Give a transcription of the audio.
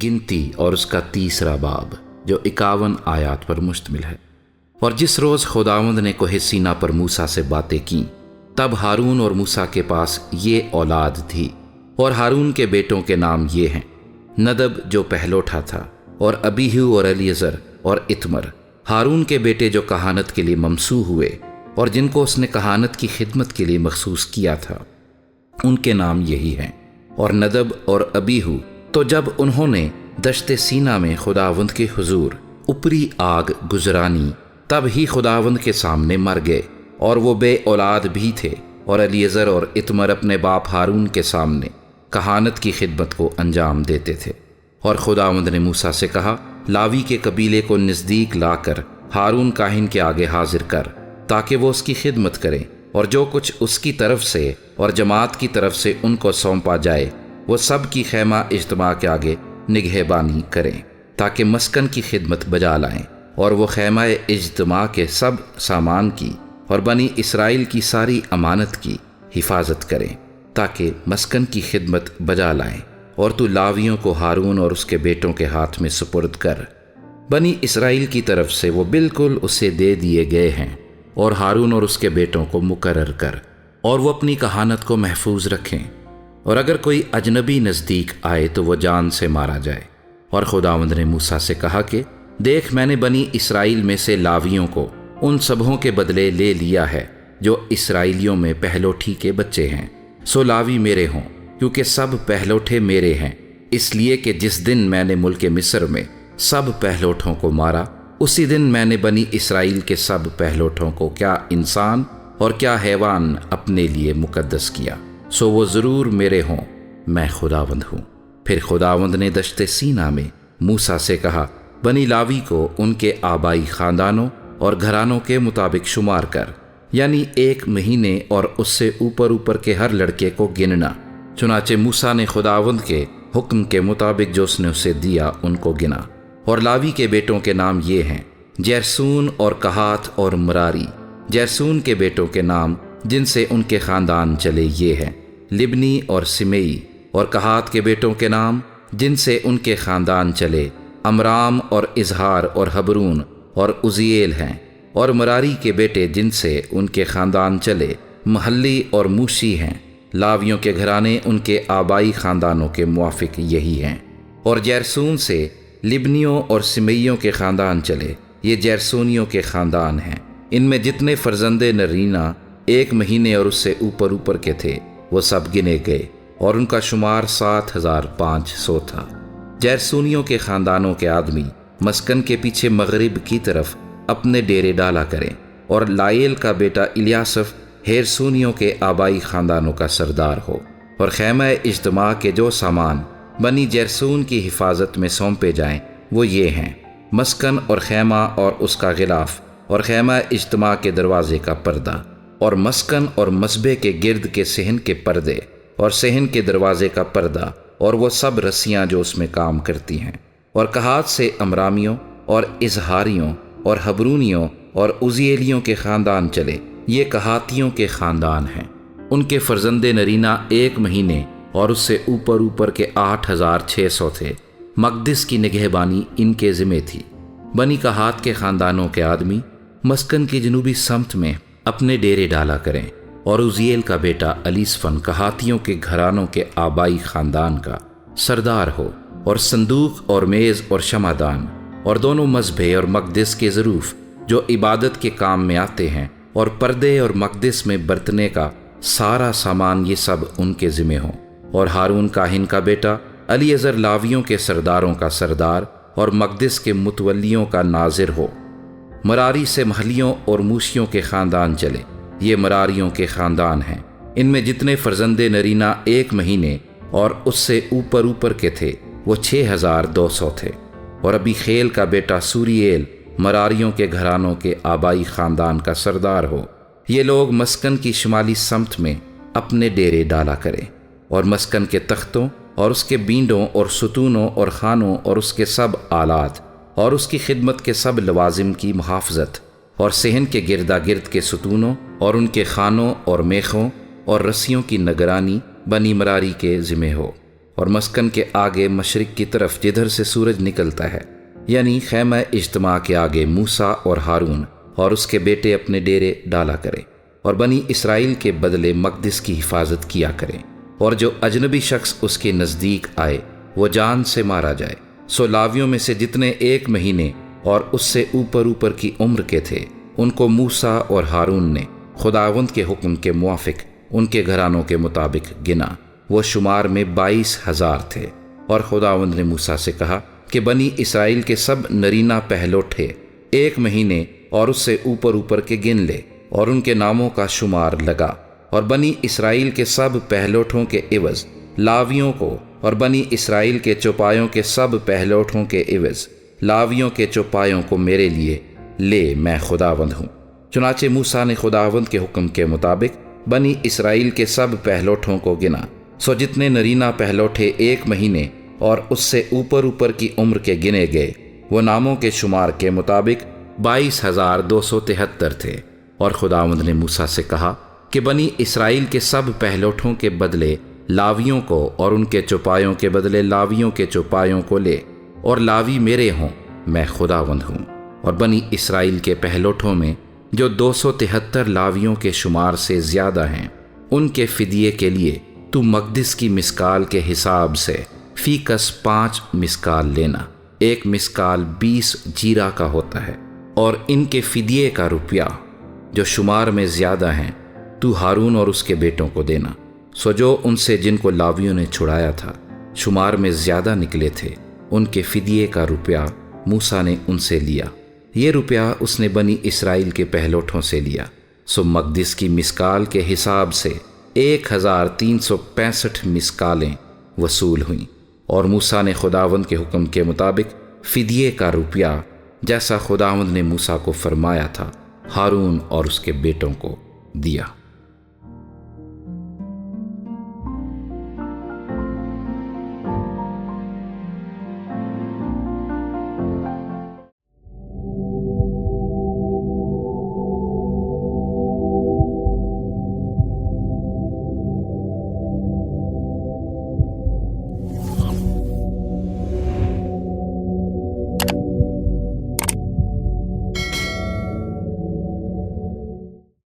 گنتی اور اس کا 30 باب جو 51 آیات پر مشتمل ہے۔ اور جس روز خداوند نے کوہ سینا پر موسیٰ سے باتیں کیں، تب ہارون اور موسیٰ کے پاس یہ اولاد تھی، اور ہارون کے بیٹوں کے نام یہ ہیں: ندب جو پہلوٹا تھا، اور ابیہو اور الیعزر اور اتمر، ہارون کے بیٹے جو کہانت کے لیے ممسوح ہوئے اور جن کو اس نے کہانت کی خدمت کے لیے مخصوص کیا تھا، ان کے نام یہی ہیں۔ اور ندب اور ابیہو تو جب انہوں نے دشت سینا میں خداوند کے حضور اوپری آگ گزرانی، تب ہی خداوند کے سامنے مر گئے، اور وہ بے اولاد بھی تھے۔ اور الیعزر اور اتمر اپنے باپ ہارون کے سامنے کہانت کی خدمت کو انجام دیتے تھے۔ اور خداوند نے موسیٰ سے کہا، لاوی کے قبیلے کو نزدیک لا کر ہارون کاہن کے آگے حاضر کر، تاکہ وہ اس کی خدمت کریں، اور جو کچھ اس کی طرف سے اور جماعت کی طرف سے ان کو سونپا جائے وہ سب کی خیمہ اجتماع کے آگے نگہبانی کریں، تاکہ مسکن کی خدمت بجا لائیں، اور وہ خیمہ اجتماع کے سب سامان کی اور بنی اسرائیل کی ساری امانت کی حفاظت کریں، تاکہ مسکن کی خدمت بجا لائیں۔ اور تو لاویوں کو ہارون اور اس کے بیٹوں کے ہاتھ میں سپرد کر، بنی اسرائیل کی طرف سے وہ بالکل اسے دے دیے گئے ہیں، اور ہارون اور اس کے بیٹوں کو مقرر کر، اور وہ اپنی کہانت کو محفوظ رکھیں، اور اگر کوئی اجنبی نزدیک آئے تو وہ جان سے مارا جائے۔ اور خداوند نے موسیٰ سے کہا کہ دیکھ، میں نے بنی اسرائیل میں سے لاویوں کو ان سبھوں کے بدلے لے لیا ہے جو اسرائیلیوں میں پہلوٹھی کے بچے ہیں، سو لاوی میرے ہوں، کیونکہ سب پہلوٹھے میرے ہیں، اس لیے کہ جس دن میں نے ملک مصر میں سب پہلوٹھوں کو مارا، اسی دن میں نے بنی اسرائیل کے سب پہلوٹھوں کو کیا انسان اور کیا حیوان اپنے لیے مقدس کیا، سو وہ ضرور میرے ہوں، میں خداوند ہوں۔ پھر خداوند نے دشت سینا میں موسیٰ سے کہا، بنی لاوی کو ان کے آبائی خاندانوں اور گھرانوں کے مطابق شمار کر، یعنی 1 مہینے اور اس سے اوپر کے ہر لڑکے کو گننا۔ چنانچہ موسیٰ نے خداوند کے حکم کے مطابق جو اس نے اسے دیا ان کو گنا۔ اور لاوی کے بیٹوں کے نام یہ ہیں: جیرسون اور کہات اور مراری۔ جیرسون کے بیٹوں کے نام جن سے ان کے خاندان چلے یہ ہیں: لبنی اور سمیئی۔ اور کہات کے بیٹوں کے نام جن سے ان کے خاندان چلے امرام اور اظہار اور حبرون اور عزیل ہیں۔ اور مراری کے بیٹے جن سے ان کے خاندان چلے محلی اور موشی ہیں۔ لاویوں کے گھرانے ان کے آبائی خاندانوں کے موافق یہی ہیں۔ اور جیرسون سے لبنیوں اور سمیوں کے خاندان چلے، یہ جیرسونیوں کے خاندان ہیں۔ ان میں جتنے فرزند نرینہ 1 مہینے اور اس سے اوپر کے تھے وہ سب گنے گئے، اور ان کا شمار 7500 تھا۔ جیرسونیوں کے خاندانوں کے آدمی مسکن کے پیچھے مغرب کی طرف اپنے ڈیرے ڈالا کریں۔ اور لائیل کا بیٹا الیاسف ہیرسونیوں کے آبائی خاندانوں کا سردار ہو۔ اور خیمہ اجتماع کے جو سامان بنی جیرسون کی حفاظت میں سونپے جائیں وہ یہ ہیں: مسکن اور خیمہ اور اس کا غلاف، اور خیمہ اجتماع کے دروازے کا پردہ، اور مسکن اور مصبے کے گرد کے صحن کے پردے، اور صحن کے دروازے کا پردہ، اور وہ سب رسیاں جو اس میں کام کرتی ہیں۔ اور کہات سے امرامیوں اور اظہاریوں اور حبرونیوں اور عزیلیوں کے خاندان چلے، یہ کہاتیوں کے خاندان ہیں۔ ان کے فرزند نرینہ 1 مہینے اور اس سے اوپر کے 8600 تھے۔ مقدس کی نگہبانی ان کے ذمہ تھی۔ بنی کہات کے خاندانوں کے آدمی مسکن کی جنوبی سمت میں اپنے ڈیرے ڈالا کریں۔ اور عزیل کا بیٹا الیسفن کہاتیوں کے گھرانوں کے آبائی خاندان کا سردار ہو۔ اور صندوق اور میز اور شمعدان اور دونوں مذبح اور مقدس کے ظروف جو عبادت کے کام میں آتے ہیں، اور پردے اور مقدس میں برتنے کا سارا سامان، یہ سب ان کے ذمہ ہوں۔ اور ہارون کاہن کا بیٹا الیعزر لاویوں کے سرداروں کا سردار اور مقدس کے متولیوں کا ناظر ہو۔ مراری سے محلیوں اور موشیوں کے خاندان چلے، یہ مراریوں کے خاندان ہیں۔ ان میں جتنے فرزند نرینہ 1 مہینے اور اس سے اوپر کے تھے وہ 6200 تھے۔ اور ابی خیل کا بیٹا سورییل مراریوں کے گھرانوں کے آبائی خاندان کا سردار ہو۔ یہ لوگ مسکن کی شمالی سمت میں اپنے ڈیرے ڈالا کریں، اور مسکن کے تختوں اور اس کے بینڈوں اور ستونوں اور خانوں اور اس کے سب آلات اور اس کی خدمت کے سب لوازم کی محافظت، اور صحن کے گردا گرد کے ستونوں اور ان کے خانوں اور میخوں اور رسیوں کی نگرانی بنی مراری کے ذمہ ہو۔ اور مسکن کے آگے مشرق کی طرف جدھر سے سورج نکلتا ہے، یعنی خیمہ اجتماع کے آگے موسیٰ اور ہارون اور اس کے بیٹے اپنے ڈیرے ڈالا کریں، اور بنی اسرائیل کے بدلے مقدس کی حفاظت کیا کریں، اور جو اجنبی شخص اس کے نزدیک آئے وہ جان سے مارا جائے۔ سو لاویوں میں سے جتنے 1 مہینے اور اس سے اوپر کی عمر کے تھے، ان کو موسیٰ اور ہارون نے خداوند کے حکم کے موافق ان کے گھرانوں کے مطابق گنا۔ وہ شمار میں 22,000 تھے۔ اور خداوند نے موسیٰ سے کہا کہ بنی اسرائیل کے سب نرینہ پہلوٹھے 1 مہینے اور اس سے اوپر کے گن لے، اور ان کے ناموں کا شمار لگا۔ اور بنی اسرائیل کے سب پہلوٹھوں کے عوض لاویوں کو، اور بنی اسرائیل کے چوپایوں کے سب پہلوٹھوں کے عوض لاویوں کے چوپایوں کو میرے لیے لے، میں خداوند ہوں۔ چنانچہ موسیٰ نے خداوند کے حکم کے مطابق بنی اسرائیل کے سب پہلوٹھوں کو گنا۔ سو جتنے نرینہ پہلوٹھے 1 مہینے اور اس سے اوپر کی عمر کے گنے گئے، وہ ناموں کے شمار کے مطابق 22,273 تھے۔ اور خداوند نے موسیٰ سے کہا کہ بنی اسرائیل کے سب پہلوٹھوں کے بدلے لاویوں کو، اور ان کے چوپایوں کے بدلے لاویوں کے چوپایوں کو لے، اور لاوی میرے ہوں، میں خداوند ہوں۔ اور بنی اسرائیل کے پہلوٹھوں میں جو 273 لاویوں کے شمار سے زیادہ ہیں، ان کے فدیے کے لیے تو مقدس کی مسکال کے حساب سے فی کس 5 مسکال لینا۔ 1 مسکال 20 جیرا کا ہوتا ہے۔ اور ان کے فدیے کا روپیہ جو شمار میں زیادہ ہیں تو ہارون اور اس کے بیٹوں کو دینا۔ سو جو ان سے جن کو لاویوں نے چھڑایا تھا شمار میں زیادہ نکلے تھے، ان کے فدیے کا روپیہ موسیٰ نے ان سے لیا۔ یہ روپیہ اس نے بنی اسرائیل کے پہلوٹھوں سے لیا۔ سو مقدس کی مسکال کے حساب سے 1,365 مسکالیں وصول ہوئیں۔ اور موسیٰ نے خداوند کے حکم کے مطابق فدیے کا روپیہ جیسا خداوند نے موسیٰ کو فرمایا تھا، ہارون اور اس کے بیٹوں کو دیا۔